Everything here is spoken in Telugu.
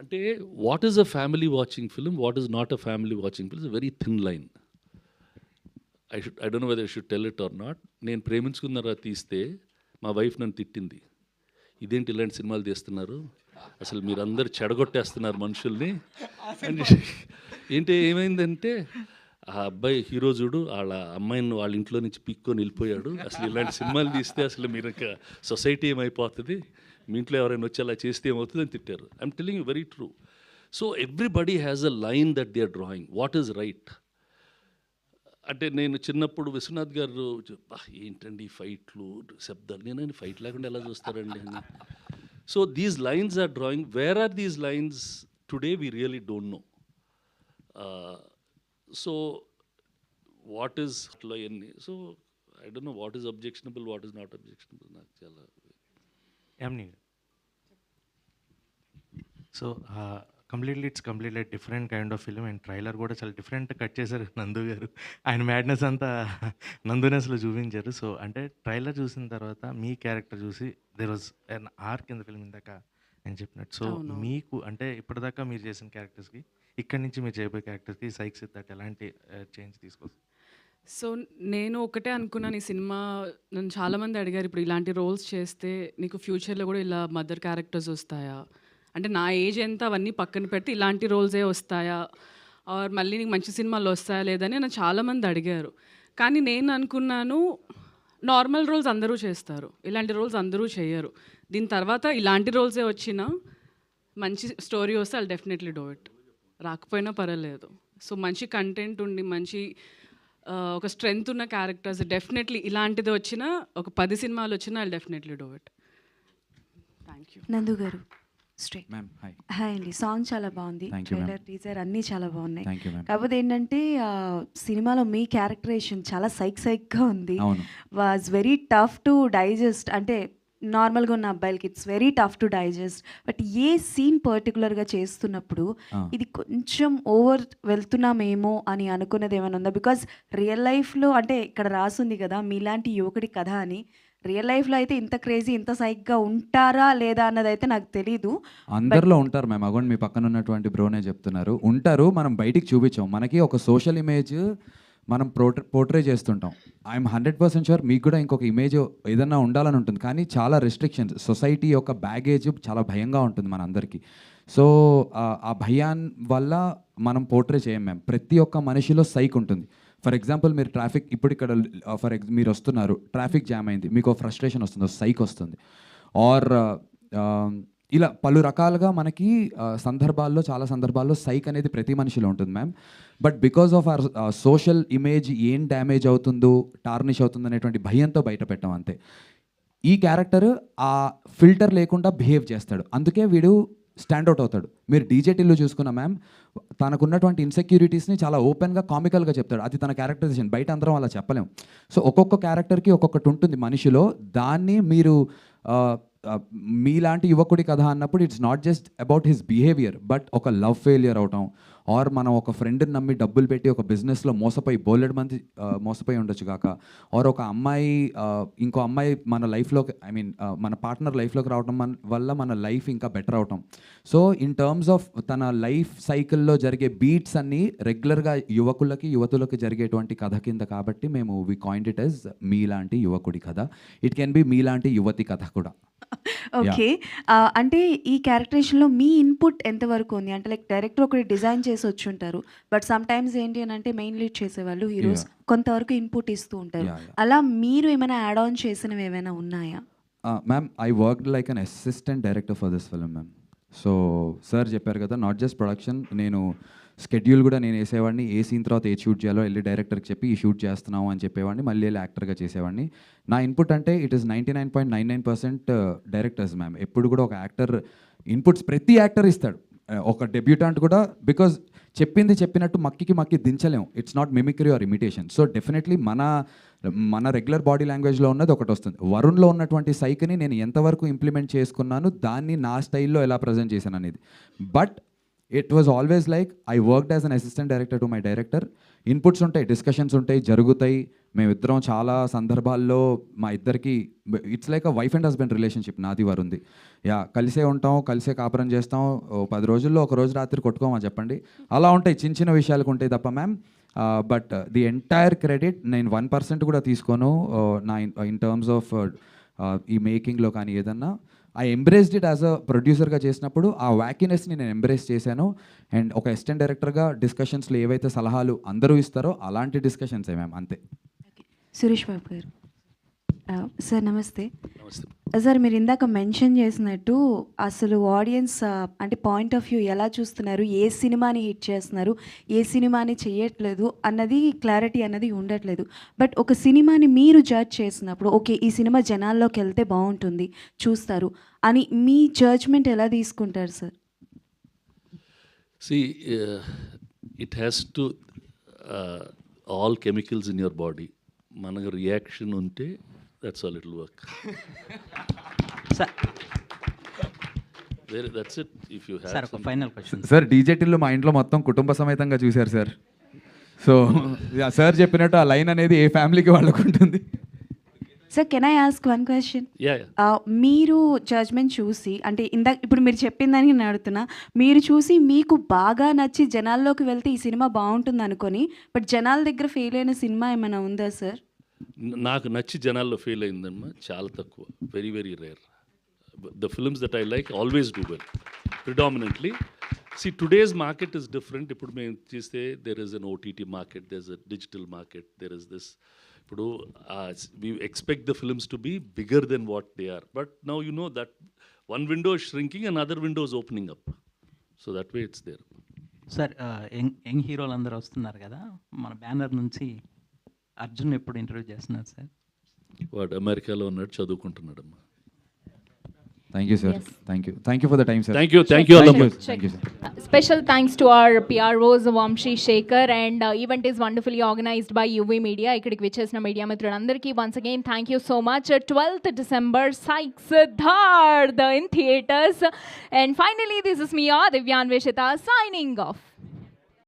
అంటే what is a family watching film, what is not a family watching film is very thin line. I don't know whether I should tell it or not. నేను ప్రేమించుకున్నారా తీస్తే మా వైఫ్ నన్ను తిట్టింది, ఇదేంటి ఇలాంటి సినిమాలు తీస్తున్నారు, అసలు మీరందరూ చెడగొట్టేస్తున్నారు మనుషుల్ని అని. ఏంటి ఏమైందంటే ఆ అబ్బాయి హీరో చూడు వాళ్ళ అమ్మాయిని వాళ్ళ ఇంట్లో నుంచి పిక్కొని వెళ్ళిపోయాడు, అసలు ఇలాంటి సినిమాలు తీస్తే అసలు మీరు ఇంకా సొసైటీ ఏమైపోతుంది, మీ ఇంట్లో ఎవరైనా వచ్చి అలా చేస్తే ఏమవుతుంది అని తిట్టారు. I'm telling you very true. So everybody has a line that they are drawing, what is right. అంటే నేను చిన్నప్పుడు విశ్వనాథ్ గారు ఏంటండి ఫైట్లు శబ్దాలు, నేను ఫైట్ లేకుండా ఎలా చూస్తారండి అని. So these lines are drawing, where are these lines today we really don't know. So what is అట్లా ఎన్ని, so I don't know what is objectionable, what is not objectionable. నాకు చాలా so it's completely different kind of film and trailer కూడా చాలా డిఫరెంట్ కట్ చేశారు నందు గారు. ఆయన మ్యాడ్నెస్ అంతా నందునెస్లో చూపించారు. సో అంటే ట్రైలర్ చూసిన తర్వాత మీ క్యారెక్టర్ చూసి there was an arc in the film ఇందాక నేను చెప్పినట్టు. సో మీకు అంటే ఇప్పటిదాకా మీరు చేసిన క్యారెక్టర్స్కి ఇక్కడి నుంచి మీరు చేయబోయే క్యారెక్టర్స్కి సైక్ సిద్ధార్థ్ ఎలాంటి చేంజ్ తీసుకొస్తారు? సో నేను ఒకటే అనుకున్నాను, ఈ సినిమా నన్ను చాలామంది అడిగారు, ఇప్పుడు ఇలాంటి రోల్స్ చేస్తే నీకు ఫ్యూచర్లో కూడా ఇలా మదర్ క్యారెక్టర్స్ వస్తాయా, అంటే నా ఏజ్ ఎంత అవన్నీ పక్కన పెడితే ఇలాంటి రోల్సే వస్తాయా, ఆర్ మళ్ళీ నీకు మంచి సినిమాలు వస్తాయా లేదని నన్ను చాలామంది అడిగారు. కానీ నేను అనుకున్నాను నార్మల్ రోల్స్ అందరూ చేస్తారు, ఇలాంటి రోల్స్ అందరూ చేయరు. దీని తర్వాత ఇలాంటి రోల్సే వచ్చినా మంచి స్టోరీ వస్తే ఐల్ డెఫినెట్లీ డూ ఇట్, రాకపోయినా పర్వాలేదు. సో మంచి కంటెంట్ ఉండి మంచి ఒక స్ట్రెంగ్త్ ఉన్న క్యారెక్టర్స్ డెఫినెట్లీ ఇలాంటిది వచ్చినా ఒక 10 సినిమాలు వచ్చినా I'll definitely do it. Thank you. నందు గారు స్ట్రైట్. హాయ్ అండి. సాంగ్ చాలా బాగుంది, ట్రైలర్ టీజర్ అన్నీ చాలా బాగున్నాయి. కాకపోతే ఏంటంటే సినిమాలో మీ క్యారెక్టరేషన్ చాలా సైక్గా ఉంది. Was very tough to digest. అంటే నార్మల్గా ఉన్న అబ్బాయిలకి it's very tough to digest. But a scene పర్టికులర్గా చేస్తున్నప్పుడు ఇది కొంచెం ఓవర్ వెళ్తున్నామేమో అని అనుకున్నది ఏమైనా ఉందా? బికాజ్ రియల్ లైఫ్లో అంటే ఇక్కడ రాసుంది కదా మీలాంటి యువకుడి కథ అని, రియల్ లైఫ్లో అయితే ఇంత క్రేజీ ఇంత సైక్గా ఉంటారా లేదా అన్నది అయితే నాకు తెలీదు. అందరిలో ఉంటారు మ్యామ్, అగోండి మీ పక్కన ఉన్నటువంటి బ్రోనే చెప్తున్నారు, ఉంటారు. మనం బయటికి చూపించాం, మనకి ఒక సోషల్ ఇమేజ్ మనం పోర్ట్రే చేస్తుంటాం. ఐఎమ్ 100% షూర్ మీకు కూడా ఇంకొక ఇమేజ్ ఏదన్నా ఉండాలని ఉంటుంది, కానీ చాలా రెస్ట్రిక్షన్స్, సొసైటీ యొక్క బ్యాగేజ్ చాలా భయంగా ఉంటుంది మనందరికీ. సో ఆ భయాన్ వల్ల మనం పోర్ట్రే చేయం మ్యామ్. ప్రతి ఒక్క మనిషిలో సైక్ ఉంటుంది. ఫర్ ఎగ్జాంపుల్ మీరు ట్రాఫిక్, ఇప్పుడు ఇక్కడ మీరు వస్తున్నారు, ట్రాఫిక్ జామ్ అయింది, మీకు ఫ్రస్ట్రేషన్ వస్తుంది, సైక్ వస్తుంది. ఆర్ ఇలా పలు రకాలుగా మనకి సందర్భాల్లో, చాలా సందర్భాల్లో సైక్ అనేది ప్రతి మనిషిలో ఉంటుంది ma'am. But because of our social image ఏం డ్యామేజ్ అవుతుందో, టార్నిష్ అవుతుందో అనేటువంటి భయంతో బయట పెట్టాం అంతే. ఈ క్యారెక్టర్ ఆ ఫిల్టర్ లేకుండా బిహేవ్ చేస్తాడు, అందుకే వీడు స్టాండ్అవుట్ అవుతాడు. మీరు డీజేటీలో చూసుకున్న మ్యామ్, తనకున్నటువంటి ఇన్సెక్యూరిటీస్ని చాలా ఓపెన్గా కామికల్గా చెప్తాడు. అది తన క్యారెక్టరైజేషన్, బయట అందరం అలా చెప్పలేం. సో ఒక్కొక్క క్యారెక్టర్కి ఒక్కొక్కటి ఉంటుంది మనిషిలో. దాన్ని మీరు మీలాంటి యువకుడి కథ అన్నప్పుడు it's not just about his behaviour, but ఒక లవ్ ఫెయిలియర్ అవటం, ఆర్ మనం ఒక ఫ్రెండ్ని నమ్మి డబ్బులు పెట్టి ఒక బిజినెస్లో బోలెడు మంది మోసపోయి ఉండొచ్చు కాక, ఆర్ ఒక అమ్మాయి ఇంకో అమ్మాయి మన లైఫ్లోకి, మన పార్ట్నర్ లైఫ్లోకి రావడం వల్ల మన లైఫ్ ఇంకా బెటర్ అవటం. సో ఇన్ టర్మ్స్ ఆఫ్ తన లైఫ్ సైకిల్లో జరిగే బీట్స్ అన్నీ రెగ్యులర్గా యువతులకి జరిగేటువంటి కథ కింద, కాబట్టి మేము వి కాయిన్డ్ ఇట్ యాజ్ మీలాంటి యువకుడి కథ. ఇట్ కెన్ బి మీలాంటి యువతి కథ కూడా. ఓకే. అంటే ఈ క్యారెక్టరేషన్లో మీ ఇన్పుట్ ఎంతవరకు ఉంది? అంటే లైక్ డైరెక్టర్ ఒకటి డిజైన్ చేసి వచ్చి ఉంటారు, బట్ సమ్ టైమ్స్ ఏంటి అని అంటే మెయిన్ లీడ్ చేసేవాళ్ళు హీరోస్ కొంతవరకు ఇన్పుట్ ఇస్తూ ఉంటారు. అలా మీరు ఏమైనా యాడ్ ఆన్ చేసినవి ఏమైనా ఉన్నాయా? Ma'am, I worked like an assistant director for this film ma'am. So sir చెప్పారు కదా, నాట్ జస్ట్ ప్రొడక్షన్, నేను స్కెడ్యూల్ కూడా నేను వేసేవాడిని. ఏ సీన్ తర్వాత ఏ షూట్ చేయాలో వెళ్ళి డైరెక్టర్కి చెప్పి ఈ షూట్ చేస్తున్నాము అని చెప్పేవాడిని, మళ్ళీ వెళ్ళి యాక్టర్గా చేసేవాడిని. నా ఇన్పుట్ అంటే ఇట్ ఈస్ 99.99% డైరెక్టర్స్ మ్యామ్. ఎప్పుడు కూడా ఒక యాక్టర్ ఇన్పుట్స్ ప్రతి యాక్టర్ ఇస్తాడు, ఒక డెబ్యూటాంట్ కూడా. బికాజ్ చెప్పినట్టు మక్కి దించలేం. It's not mimicry or imitation. So definitely మన రెగ్యులర్ బాడీ లాంగ్వేజ్లో ఉన్నది ఒకటి వస్తుంది. వరుణ్లో ఉన్నటువంటి సైక్ని నేను ఎంతవరకు ఇంప్లిమెంట్ చేసుకున్నాను, దాన్ని నా స్టైల్లో ఎలా ప్రజెంట్ చేశాను అనేది. But it was always like I worked as an assistant director to my director. Inputs ఉంటాయి, డిస్కషన్స్ ఉంటాయి, జరుగుతాయి. మేమిద్దరం చాలా సందర్భాల్లో మా ఇద్దరికి it's like a wife and husband relationship నాది వారుంది. కలిసే ఉంటాం, కలిసే కాపురం చేస్తాం. 10 రోజుల్లో ఒక రోజు రాత్రి కొట్టుకోమని చెప్పండి, అలా ఉంటాయి. చిన్న చిన్న విషయాలకు ఉంటాయి తప్ప ma'am. But the entire credit నేను 1% కూడా తీసుకోను నా ఇన్ టర్మ్స్ ఆఫ్ ఈ మేకింగ్లో కానీ ఏదన్నా. I embraced it as a ప్రొడ్యూసర్గా చేసినప్పుడు ఆ వ్యాకినెస్ని నేను ఎంబ్రేస్ చేశాను. అండ్ ఒక అసిస్టెంట్ డైరెక్టర్గా డిస్కషన్స్లో ఏవైతే సలహాలు అందరూ ఇస్తారో అలాంటి డిస్కషన్సే మ్యామ్, అంతే. సురేష్ బాబు గారు సార్ నమస్తే. నమస్తే. సార్ మీరు ఇందాక మెన్షన్ చేసినట్టు అసలు ఆడియన్స్ అంటే పాయింట్ ఆఫ్ వ్యూ ఎలా చూస్తున్నారు, ఏ సినిమాని హిట్ చేస్తున్నారు, ఏ సినిమాని చేయట్లేదు అన్నది క్లారిటీ అన్నది ఉండట్లేదు. బట్ ఒక సినిమాని మీరు జడ్జ్ చేసినప్పుడు ఓకే ఈ సినిమా జనాల్లోకి వెళ్తే బాగుంటుంది చూస్తారు అని మీ జడ్జ్మెంట్ ఎలా తీసుకుంటారు sir? See, it has to all chemicals in your body. మనకు రియాక్షన్ ఉంటే that's all it will work. That's it. If you sir ఒక ఫైనల్ క్వశ్చన్. సార్ డీజేటీల్లో మా ఇంట్లో మొత్తం కుటుంబ సమేతంగా చూశారు సార్. సో సార్ చెప్పినట్టు ఆ లైన్ అనేది ఏ ఫ్యామిలీకి వాళ్ళకు ఉంటుంది. Sir can I ask one question? Yeah మీరు జడ్జ్మెంట్ చూసి అంటే ఇప్పుడు మీరు చెప్పిన దానికి నేను అడుగుతున్నా, మీరు చూసి మీకు బాగా నచ్చి జనాల్లోకి వెళ్తే ఈ సినిమా బాగుంటుంది అనుకొని బట్ జనాల దగ్గర ఫెయిల్ అయిన సినిమా ఏమైనా ఉందా సార్? నాకు నచ్చి జనాల్లో ఫెయిల్ అయిందమ్మా చాలా తక్కువ, very very rare. The films that I like always do well predominantly. See, today's market is different. ఇప్పుడు మేము చేస్తే there is an OTT market, there's a digital market, there is this. ఇప్పుడు we expect the films to be bigger than what they are. But now you know that one window is shrinking and other window is opening up. So that way it's there. Sir young హీరోలు అందరూ వస్తున్నారు కదా, మన బ్యానర్ నుంచి అర్జున్ ఎప్పుడు ఇంటర్వ్యూ చేస్తున్నారు సార్? వాడు అమెరికాలో ఉన్నాడు, చదువుకుంటున్నాడమ్మా. Thank you sir. Thank you for the time sir. Thank you Allamma. Thank you sir. Special thanks to our PROs Vamshi Shekhar, and event is wonderfully organized by UV Media. ikkadiki vichesina media mitrulandariki once again thank you so much. 12th December Psych Siddharth in theaters. And finally this is me Divyan Veshita signing off.